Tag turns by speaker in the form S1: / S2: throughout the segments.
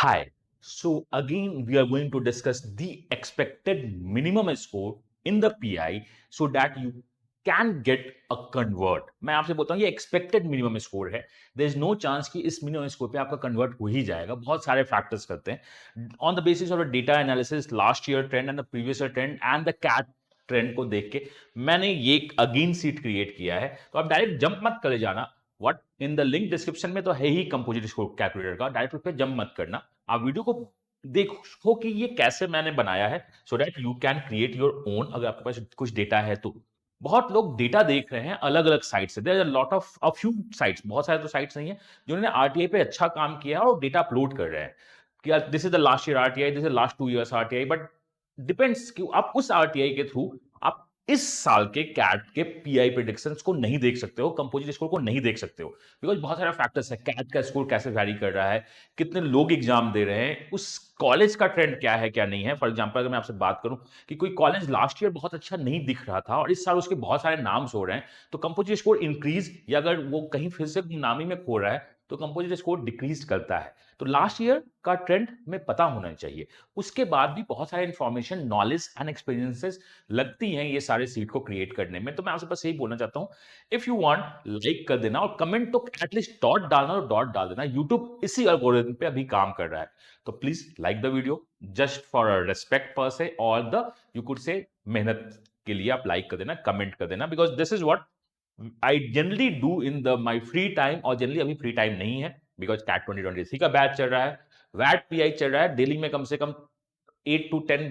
S1: Hi. So again, we are going to discuss the expected minimum score in the PI so that you can get a convert. मैं आपसे बोलता हूँ ये expected minimum score है. There is no chance कि इस minimum score पे आपका कन्वर्ट हो ही जाएगा. बहुत सारे फैक्टर्स करते हैं on the basis of data analysis, last year trend and the previous year trend and the CAT trend को देख के मैंने ये एक अगेन सीट क्रिएट किया है. तो आप डायरेक्ट जंप मत करे जाना. What in the link description में तो है ही कंपोजिट स्कोर कैलकुलेटर का. डायरेक्ट उस पर जंप मत करना. आप वीडियो को देखो कि ये कैसे मैंने बनाया है so that you can create your own. अगर आपके पास कुछ डेटा है तो बहुत लोग डेटा देख रहे हैं अलग अलग साइट से. There are lot of a few sites, बहुत सारे तो साइट्स नहीं है जिन्होंने आरटीआई पे अच्छा काम किया है और डेटा अपलोड कर रहे हैं कि this is the last year RTI, this is last 2 years RTI. But depends कि आप उस आरटीआई के थ्रू आप इस साल के कैट के पीआई प्रेडिक्शंस को नहीं देख सकते हो, कंपोजिट स्कोर को नहीं देख सकते हो. बिकॉज बहुत सारे फैक्टर्स है. कैट का स्कोर कैसे वैरी कर रहा है, कितने लोग एग्जाम दे रहे हैं, उस कॉलेज का ट्रेंड क्या है क्या नहीं है. फॉर एग्जांपल अगर मैं आपसे बात करूं कि कोई कॉलेज लास्ट ईयर बहुत अच्छा नहीं दिख रहा था और इस साल उसके बहुत सारे नाम्स हो रहे हैं, तो कंपोजिट स्कोर इंक्रीज, या अगर वो कहीं फिर से नामी में खो रहा है तो कंपोजिट स्कोर डिक्रीज करता है. तो लास्ट ईयर का ट्रेंड में पता होना चाहिए. उसके बाद भी बहुत सारे इंफॉर्मेशन, नॉलेज एंड एक्सपीरियंसेस लगती हैं ये सारे सीट को क्रिएट करने में. तो मैं आपसे बस यही बोलना चाहता हूं, इफ यू वांट लाइक कर देना और कमेंट तो एटलीस्ट डॉट डालना और डॉट डाल देना. यूट्यूब इसी एल्गोरिथम पे अभी काम कर रहा है. तो please like the video just for a respect पर से, और द यू कुड से मेहनत के लिए आप लाइक कर देना, कमेंट कर देना. Because this is what I generally do in the my free time. और जनरली अभी फ्री टाइम नहीं है बिकॉज कैट 2023 का बैच चल रहा है, वैट पीआई चल रहा है. डेली में कम से कम 8 to 10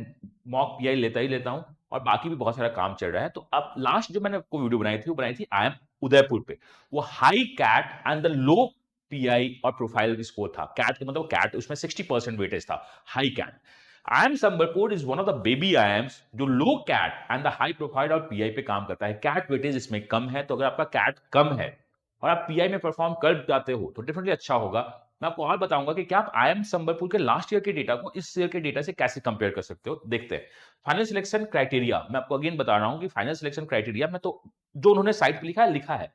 S1: मॉक पीआई लेता ही लेता हूं, और बाकी भी बहुत सारा काम चल रहा है. तो अब लास्ट जो मैंने आपको वीडियो बनाई थी वो बनाई थी आई एम उदयपुर पे. वो high CAT and the low PI और प्रोफाइल स्कोर था. कैट का मतलब कैट उसमें 60% वेटेज था. High CAT I am Sambalpur is one of the baby IIMs जो low CAT and the high profile और पीआई पे काम करता है. कैट वेटेज इसमें कम है, तो अगर आपका कैट कम है और आप पीआई में परफॉर्म कर जाते हो तो डेफिनेटली अच्छा होगा. मैं आपको और बताऊंगा कि क्या आप आईएम संबलपुर के लास्ट ईयर के डेटा को इस ईयर के डेटा से कैसे कंपेयर कर सकते हो. देखते हैं फाइनल सिलेक्शन क्राइटेरिया. मैं आपको अगेन बता रहा हूं कि फाइनल सिलेक्शन क्राइटेरिया में तो जो उन्होंने साइट पे लिखा है लिखा है.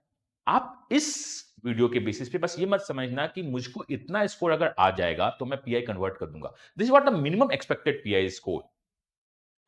S1: आप इस वीडियो के बेसिस पे बस ये मत समझना कि मुझको इतना स्कोर अगर आ जाएगा तो मैं पीआई कन्वर्ट कर दूंगा. This is what the minimum expected pi score.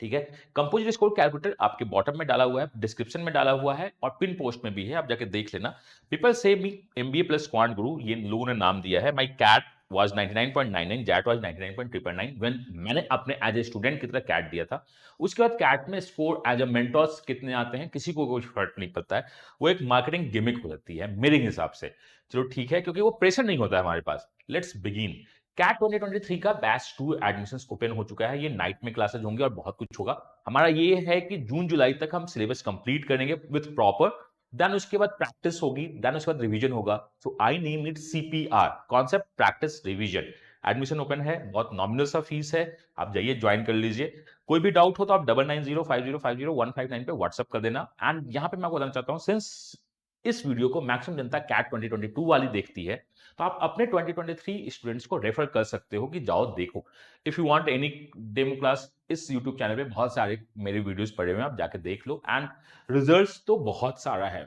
S1: ठीक है. कंपोजिट स्कोर कैलकुलेटर आपके बॉटम में डाला हुआ है, डिस्क्रिप्शन में डाला हुआ है और पिन पोस्ट में भी है, आप जाके देख लेना. पीपल से मी एमबीए प्लस क्वांट गुरु ये लोगों ने नाम दिया है. My CAT was 99.99, XAT was 99.999 when मैंने अपने एज ए स्टूडेंट की तरह कैट दिया था. उसके बाद कैट में स्कोर एज अ मेंटोर्स कितने आते हैं किसी को कोई फर्क नहीं पड़ता है. वो एक मार्केटिंग गिमिक हो जाती है मेरे हिसाब से. चलो ठीक है, क्योंकि वो प्रेशर नहीं होता है हमारे पास. Let's begin. कैट 2023 का बैच 2 एडमिशन ओपन हो चुका है. ये नाइट में क्लासेस होंगे और बहुत कुछ होगा. हमारा ये है कि जून जुलाई तक हम सिलेबस कंप्लीट करेंगे विद प्रॉपर. देन उसके बाद प्रैक्टिस होगी, देन उसके बाद रिवीजन होगा. So I name it CPR, concept practice revision. Admission open है, बहुत नॉमिनल सा फीस है. आप जाइए ज्वाइन कर लीजिए. कोई भी डाउट हो तो आप 9905050159 पे व्हाट्सअप कर देना. एंड यहां पे मैं आपको बताना चाहता हूं, सिंस इस वीडियो को मैक्सिमम जनता कैट 2022 वाली देखती है, तो आप अपने 2023 स्टूडेंट्स को रेफर कर सकते हो कि जाओ देखो. If you want any demo class, इस यूट्यूब चैनल पे बहुत सारे मेरे वीडियोस पड़े हुए हैं, आप जाके देख लो. एंड रिजल्ट्स तो बहुत सारा है.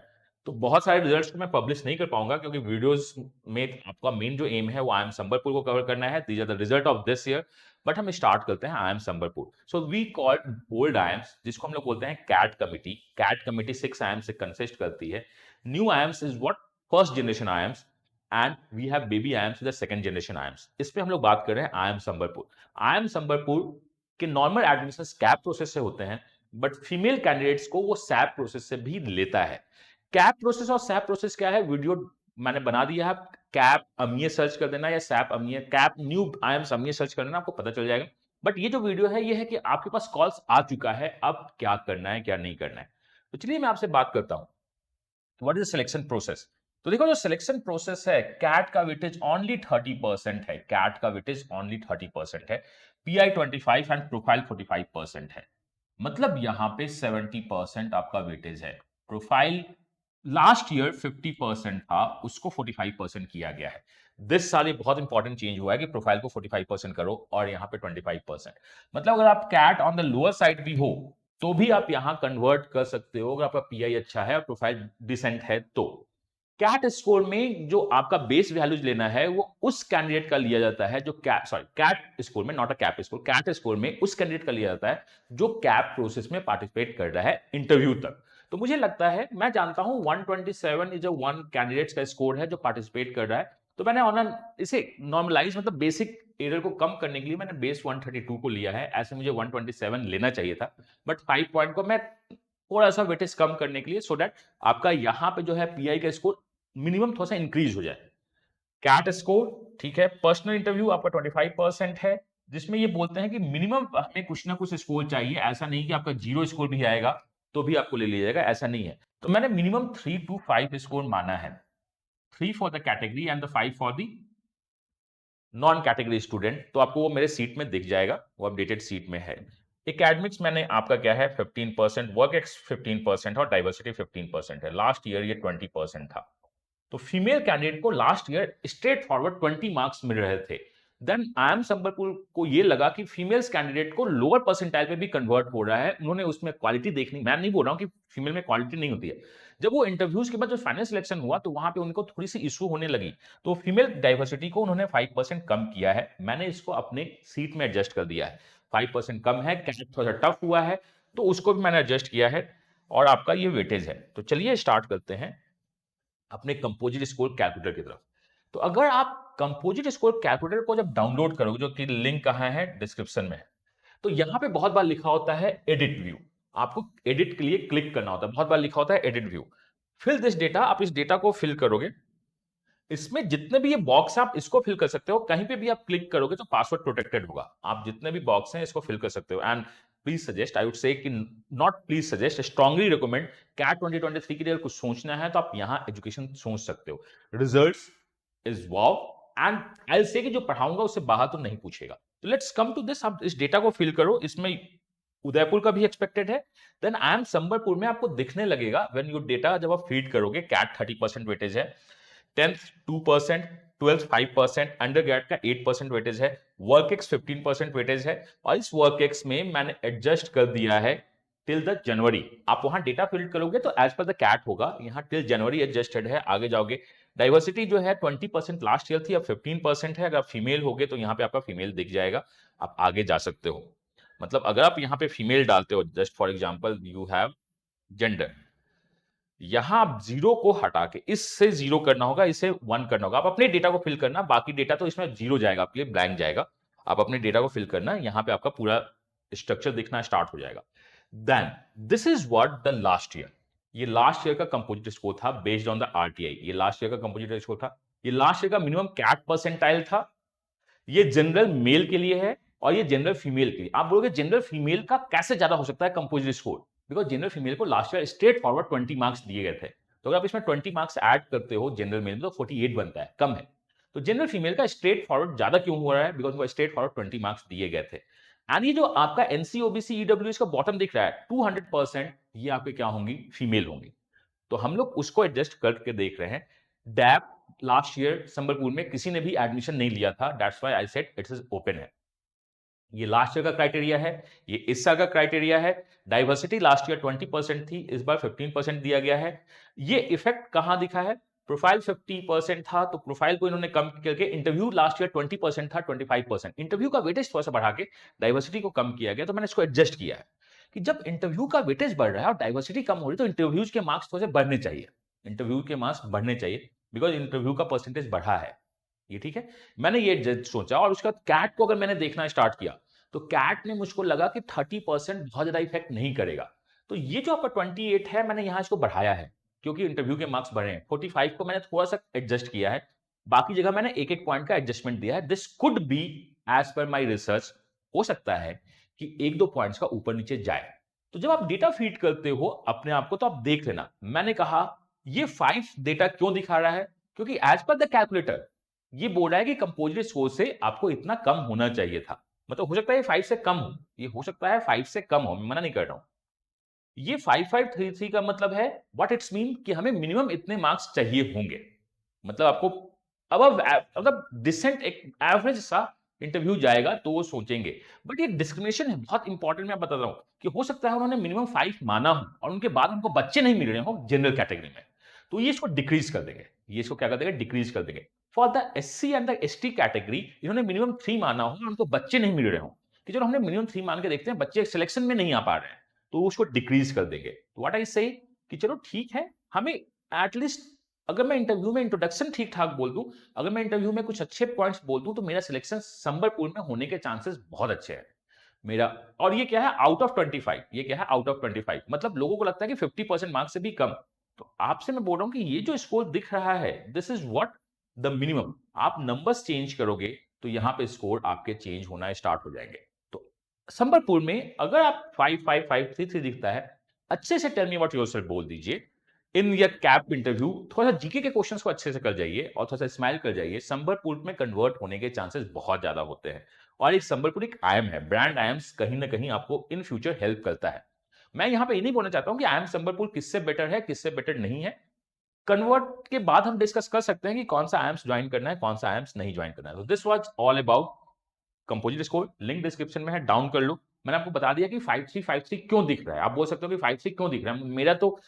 S1: तो बहुत सारे रिजल्ट्स को मैं पब्लिश नहीं कर पाऊंगा क्योंकि वीडियोस में आपका मेन जो एम है वो आई एम संबलपुर को कवर करना है. These are the result of this year. But हम स्टार्ट करते हैं I M Sambalpur. So we called bold I Ms, जिसको हम लोग बोलते हैं CAT committee. CAT committee 6 I M से कंसिस्ट करती है. New IAMS is what? First generation IAMS, and we have baby IAMS, the second generation IAMS. इस पे हम लोग बात कर रहे हैं IAM संबलपुर. IAM संबलपुर के नॉर्मल एडमिशन कैप प्रोसेस से होते हैं, बट फीमेल कैंडिडेट्स को वो सैप प्रोसेस से भी लेता है. कैप प्रोसेस और सैप प्रोसेस क्या है, वीडियो मैंने बना दिया है. कैप अमीय सर्च कर देना या SAP अमीय, cap new IAMS अमीय search कर देना, आपको पता चल जाएगा. बट ये जो वीडियो है ये है कि आपके पास कॉल्स आ चुका है, अब क्या करना है क्या नहीं करना है. तो चलिए मैं आपसे बात करता हूं व्हाट इज सिलेक्शन प्रोसेस. तो देखो जो सिलेक्शन प्रोसेस है, कैट का वेटेज ओनली 30% है. कैट का वेटेज ओनली 30% है. पीआई 25 एंड प्रोफाइल 45% है. मतलब यहां पे 70% आपका वेटेज है. प्रोफाइल लास्ट ईयर 50% था, उसको 45% किया गया है. दिस साल ये बहुत इंपॉर्टेंट चेंज हुआ है कि प्रोफाइल को 45% करो और यहां पे 25%. मतलब अगर आप CAT on the lower side भी हो तो भी आप यहां कन्वर्ट कर सकते हो अगर आपका पीआई अच्छा है और प्रोफाइल डिसेंट है तो. कैट स्कोर में जो आपका बेस वैल्यूज लेना है वो उस कैंडिडेट का लिया जाता है जो कैट स्कोर में, not a cap score, CAT score में उस कैंडिडेट का लिया जाता है जो कैप प्रोसेस में पार्टिसिपेट कर रहा है इंटरव्यू तक। तो मुझे लगता है, मैं जानता हूं 127 इज अ वन कैंडिडेट्स का स्कोर है जो पार्टिसिपेट कर रहा है। तो मैंने ऑन इसे नॉर्मलाइज, मतलब बेसिक एरर को कम करने के लिए मैंने बेस 132 को लिया है। ऐसे मुझे 127 लेना चाहिए था, बट 5 पॉइंट को मैं थोड़ा सा वेटेज कम करने के लिए, सो दैट आपका यहां पे जो है पीआई का स्कोर मिनिमम थोड़ा सा इंक्रीज हो जाए। कैट स्कोर, ठीक है, पर्सनल इंटरव्यू आपका 25% है, जिसमें ये बोलते हैं कि मिनिमम हमें कुछ ना कुछ स्कोर चाहिए। ऐसा नहीं कि आपका जीरो स्कोर भी आएगा तो भी आपको ले लिया जाएगा, ऐसा नहीं है। तो मैंने मिनिमम 3 to 5 स्कोर माना है, 3 for the category and the 5 for the non category student. तो आपको वो मेरे सीट में दिख जाएगा, वो अपडेटेड सीट में है। एकेडमिक्स मैंने आपका क्या है 15%, वर्क एक्स 15% और डाइवर्सिटी 15% है। लास्ट ईयर ये 20% था। तो फीमेल कैंडिडेट को last year straightforward 20 marks मिल रहे थे। देन IIM संबलपुर को ये लगा कि फीमेल्स कैंडिडेट को लोअर परसेंटाइल पे भी कन्वर्ट हो रहा है। उन्होंने उसमें क्वालिटी देखनी, मैं नहीं बोल रहा हूं कि फीमेल में क्वालिटी नहीं होती है। जब वो इंटरव्यूज के बाद जो फाइनल सिलेक्शन हुआ तो वहां पे उनको थोड़ी सी इशू होने लगी, तो फीमेल डाइवर्सिटी को उन्होंने 5% कम किया है। मैंने इसको अपने सीट में एडजस्ट कर दिया है। 5% कम है, कैट थोड़ा सा टफ हुआ है, तो उसको भी मैंने एडजस्ट किया है। और आपका ये वेटेज है। तो चलिए स्टार्ट करते हैं अपने कंपोजिट स्कोर कैलकुलेटर की तरफ। तो अगर आप कंपोजिट स्कोर कैलकुलेटर को जब डाउनलोड करोगे, जो कि लिंक कहाँ है, डिस्क्रिप्शन में है, तो यहां पे बहुत बार लिखा होता है एडिट व्यू। आपको एडिट के लिए क्लिक करना होता है, बहुत बार लिखा होता है edit view. Fill this data, आप इस डेटा को फिल करोगे। इसमें जितने भी ये बॉक्स आप इसको फिल कर सकते हो, कहीं पे भी आप क्लिक करोगे तो पासवर्ड प्रोटेक्टेड होगा। आप जितने भी बॉक्स हैं इसको फिल कर सकते हो। And please suggest, I would say कि not please suggest, strongly recommend, CAT 2023 के लिए कुछ सोचना है तो आप यहां एजुकेशन सोच सकते हो। Results is wow, and I से कि जो पढ़ाऊंगा उससे बाहर तो नहीं पूछेगा। तो लेट्स कम टू दिस, आप इस डेटा को फिल करो। इसमें उदयपुर का भी एक्सपेक्टेड है। देन IIM संबलपुर में आपको दिखने लगेगा व्हेन योर डेटा, जब आप फीड करोगे, कैट 30% वेटेज है, 10th 2%, 12th 5%, अंडर ग्रेड का 8% वेटेज है, वर्क एक्स 15% वेटेज है। और इस वर्क एक्स में मैंने एडजस्ट कर दिया है टिल द जनवरी। आप वहां डेटा फिल करोगे तो एज पर द कैट होगा, यहाँ टिल जनवरी एडजस्टेड है। आगे जाओगे, डाइवर्सिटी जो है 20% लास्ट ईयर थी, अब 15% है। अगर आप फीमेल होगे तो यहाँ पे आपका फीमेल दिख जाएगा, आप आगे जा सकते हो। मतलब अगर आप यहाँ पे फीमेल डालते हो, just for example you have gender, यहां आप जीरो को हटा के इससे जीरो करना होगा, इसे 1 करना होगा। आप अपने डेटा को फिल करना, बाकी डेटा तो इसमें जीरो जाएगा, आपके लिए ब्लैंक जाएगा। आप अपने डेटा को फिल करना, यहां पे आपका पूरा स्ट्रक्चर दिखना स्टार्ट हो जाएगा। Then this is what the last year, ये लास्ट ईयर का कंपोजिट स्कोर था बेस्ड ऑन द RTI। ये लास्ट ईयर का कंपोजिट स्कोर था, ये लास्ट ईयर का मिनिमम कैट परसेंटाइल था। ये जनरल मेल के लिए है और ये जनरल फीमेल के लिए। आप बोलोगे जनरल फीमेल का कैसे ज्यादा हो सकता है composite score? Because general female को last year straightforward 20 marks दिए गए थे। तो अगर आप इसमें 20 मार्क्स ऐड करते हो जनरल मेल में तो 48 बनता है, कम है। तो जनरल फीमेल का स्ट्रेट फॉरवर्ड ज्यादा क्यों हो रहा है? बिकॉज उनको स्ट्रेट फॉरवर्ड 20 मार्क्स दिए गए थे। एंड ये जो आपका NC OBC EWS का बॉटम दिख रहा है 200%, ये आपके क्या होंगी? फीमेल होंगी। तो हम लोग उसको एडजस्ट करके देख रहे हैं। डैप लास्ट ईयर संबलपुर में किसी ने भी एडमिशन नहीं लिया था, that's why I said it is open है। ये लास्ट ईयर का क्राइटेरिया है, ये इस साल का क्राइटेरिया है। डाइवर्सिटी लास्ट ईयर 20% थी, इस बार 15% दिया गया है। ये इफेक्ट कहां दिखा है? प्रोफाइल 50% था तो प्रोफाइल को इन्होंने कम करके, इंटरव्यू लास्ट ईयर 20% था, 25%, इंटरव्यू का वेटेज थोड़ा सा बढ़ा के डाइवर्सिटी को कम किया गया। तो मैंने इसको एडजस्ट किया है कि जब इंटरव्यू का वेटेज बढ़ रहा है और डाइवर्सिटी कम हो रही है तो इंटरव्यूज के मार्क्स थोड़े से बढ़ने चाहिए, इंटरव्यू के मार्क्स बढ़ने चाहिए, बिकॉज इंटरव्यू का परसेंटेज बढ़ा है। ये ठीक है, मैंने ये सोचा। और उसके बाद कैट को अगर मैंने देखना स्टार्ट किया तो कैट में मुझको लगा कि 30% बहुत ज्यादा इफेक्ट नहीं करेगा। तो ये जो आपका 28 है, मैंने यहां इसको बढ़ाया है क्योंकि इंटरव्यू के मार्क्स बढ़े हैं। 45 को मैंने थोड़ा सा एडजस्ट किया है, बाकी जगह मैंने एक एक पॉइंट का एडजस्टमेंट दिया है। This could be as per my research, हो सकता है कि एक दो पॉइंट्स का ऊपर नीचे जाए। तो जब आप डेटा फीड करते हो अपने आप को तो आप देख लेना। मैंने कहा ये 5 डेटा क्यों दिखा रहा है? क्योंकि एज पर द कैलकुलेटर ये बोल रहा है कि कंपोजिट स्कोर से आपको इतना कम होना चाहिए था। मतलब हो सकता है 5 से कम हो, ये हो सकता है 5 से कम हो, मैं मना नहीं कर रहा हूं। ये 5533 का मतलब है व्हाट इट्स मीन कि हमें मिनिमम इतने मार्क्स चाहिए होंगे। मतलब आपको अब मतलब डिसेंट एक एवरेज सा इंटरव्यू जाएगा तो वो सोचेंगे। बट ये डिस्क्रिमिनेशन है, बहुत इंपॉर्टेंट। मैं बता रहा हूं कि हो सकता है उन्होंने मिनिमम 5 माना हो और उनके बाद उनको बच्चे नहीं मिल रहे हो जनरल कैटेगरी में, तो ये इसको डिक्रीज कर देंगे, ये इसको क्या कर देंगे, डिक्रीज कर देंगे। For the SC and the ST category इन्होंने मिनिमम 3 माना हो, उनको बच्चे नहीं मिल रहे हो कि चलो हमने मिनिमम 3 मान के देखते हैं, बच्चे सिलेक्शन में नहीं आ पा रहे हैं, तो उसको डिक्रीज कर देंगे। व्हाट आई से कि चलो ठीक है, हमें एटलीस्ट अगर मैं इंटरव्यू में इंट्रोडक्शन ठीक ठाक बोल दूं, अगर मैं इंटरव्यू में कुछ अच्छे पॉइंट्स बोल दूं, तो मेरा सिलेक्शन संबलपुर में होने के चांसेस बहुत अच्छे हैं मेरा। और ये क्या है, आउट ऑफ 25, ये क्या है, आउट ऑफ 25, मतलब लोगों को लगता है कि 50% मार्क्स से भी कम। तो आपसे मैं बोल रहा हूं कि ये जो स्कोर दिख रहा है, this is what the minimum. आप नंबर्स चेंज करोगे तो यहां पे स्कोर आपके चेंज होना स्टार्ट हो जाएंगे। तो संबलपुर में अगर आप 55533 दिखता है, अच्छे से टेल मी व्हाट योरसेल्फ बोल दीजिए इन योर कैप इंटरव्यू। थोड़ा सा जीके के क्वेश्चंस को अच्छे से कर जाइए और थोड़ा सा स्माइल कर जाइए, संबलपुर में कन्वर्ट होने के चांसेस बहुत ज्यादा होते हैं। और एक संबलपुर एक आयम है, ब्रांड आयम्स कहीं ना कहीं आपको इन फ्यूचर हेल्प करता है। मैं यहां पे ये नहीं बोलना चाहता हूं कि आयम संबलपुर किससे बेटर है, किससे बेटर नहीं है। कन्वर्ट के बाद हम डिस्कस कर सकते हैं कि कौन सा आयम्स ज्वाइन करना है, कौन सा आयम्स नहीं ज्वाइन करना है। तो this was all about composite score. Link description में है, डाउन कर लो। मैंने आपको बता दिया कि 5353 क्यों दिख रहा है। आप बोल सकते हो कि 53 क्यों दिख रहा है, मेरा तो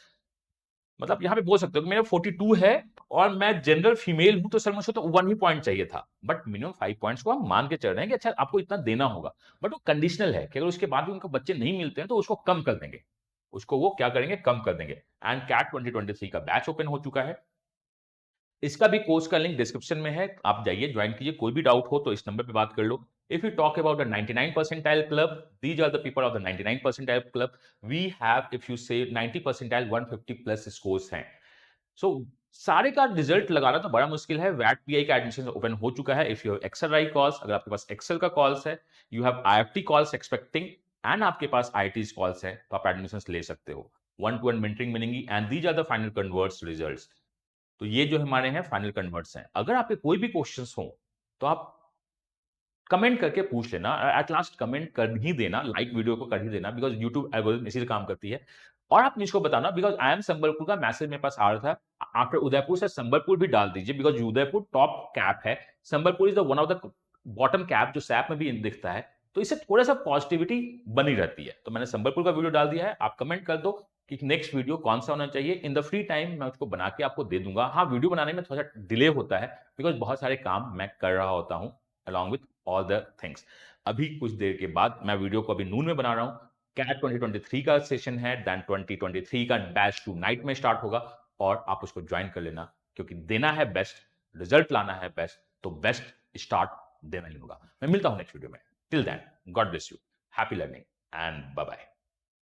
S1: मतलब यहाँ पे बोल सकते हो कि मेरा 42 है और मैं जनरल फीमेल हूं, तो सर मुझे तो 1 ही पॉइंट चाहिए था, बट मिनिमम 5 पॉइंट्स को हम मान के चल रहे हैं कि अच्छा आपको इतना देना होगा। बट वो कंडीशनल है कि अगर उसके बाद भी उनको बच्चे नहीं मिलते हैं तो उसको कम कर देंगे, उसको वो क्या करेंगे, कम कर देंगे। एंड कैट 2023 का बैच ओपन हो चुका है, इसका भी कोर्स का लिंक डिस्क्रिप्शन में है, आप जाइए ज्वाइन कीजिए। कोई भी डाउट हो तो इस नंबर पे बात कर लो। If you talk about the 99 percentile club, these are the people of the 99 percentile club. We have, if you say 90 percentile 150 plus scores हैं। सो सारे का रिजल्ट लगाना तो बड़ा मुश्किल है। वैट पीआई का एडमिशन ओपन हो चुका है। If you have XL right calls, अगर आपके पास एक्सेल का कॉल्स है, you have IFT calls expecting and आपके पास IIT कॉल्स है, तो आप एडमिशन ले सकते हो। 1-to-1 मेंटरिंग मिलेंगी and these are the final converts results. तो ये जो हमारे हैं फाइनल कन्वर्ट्स हैं। अगर आपके कोई भी क्वेश्चंस हो तो आप कमेंट करके पूछ लेना, एट लास्ट कमेंट कर ही देना, लाइक वीडियो को कर ही देना, बिकॉज यूट्यूब एल्गोरिथम इसी से काम करती है। और आप मुझको बताना, बिकॉज आई एम संबलपुर का मैसेज मेरे पास आ रहा था, आफ्टर उदयपुर से संबलपुर भी डाल दीजिए, बिकॉज उदयपुर टॉप कैप है, Sambalpur is the one of the bottom cap जो सैप में भी दिखता है, तो इससे थोड़ा सा पॉजिटिविटी बनी रहती है। तो मैंने संबलपुर का वीडियो डाल दिया है, आप कमेंट कर दो कि नेक्स्ट वीडियो कौन सा होना चाहिए। इन द फ्री टाइम मैं उसको बना के आपको दे दूंगा। हाँ, वीडियो बनाने में थोड़ा सा डिले होता है, बिकॉज बहुत सारे काम मैं कर रहा होता हूँ along with all the things। अभी कुछ देर के बाद मैं वीडियो को अभी नून में बना रहा हूं। कैट 2023 का सेशन है, देन 2023 का बैच 2 नाइट में स्टार्ट होगा, और आप उसको ज्वाइन कर लेना, क्योंकि देना है बेस्ट, रिजल्ट लाना है बेस्ट, तो बेस्ट स्टार्ट देना ही होगा। मैं मिलता हूं नेक्स्ट वीडियो में। Till then, God bless you, happy learning and bye bye.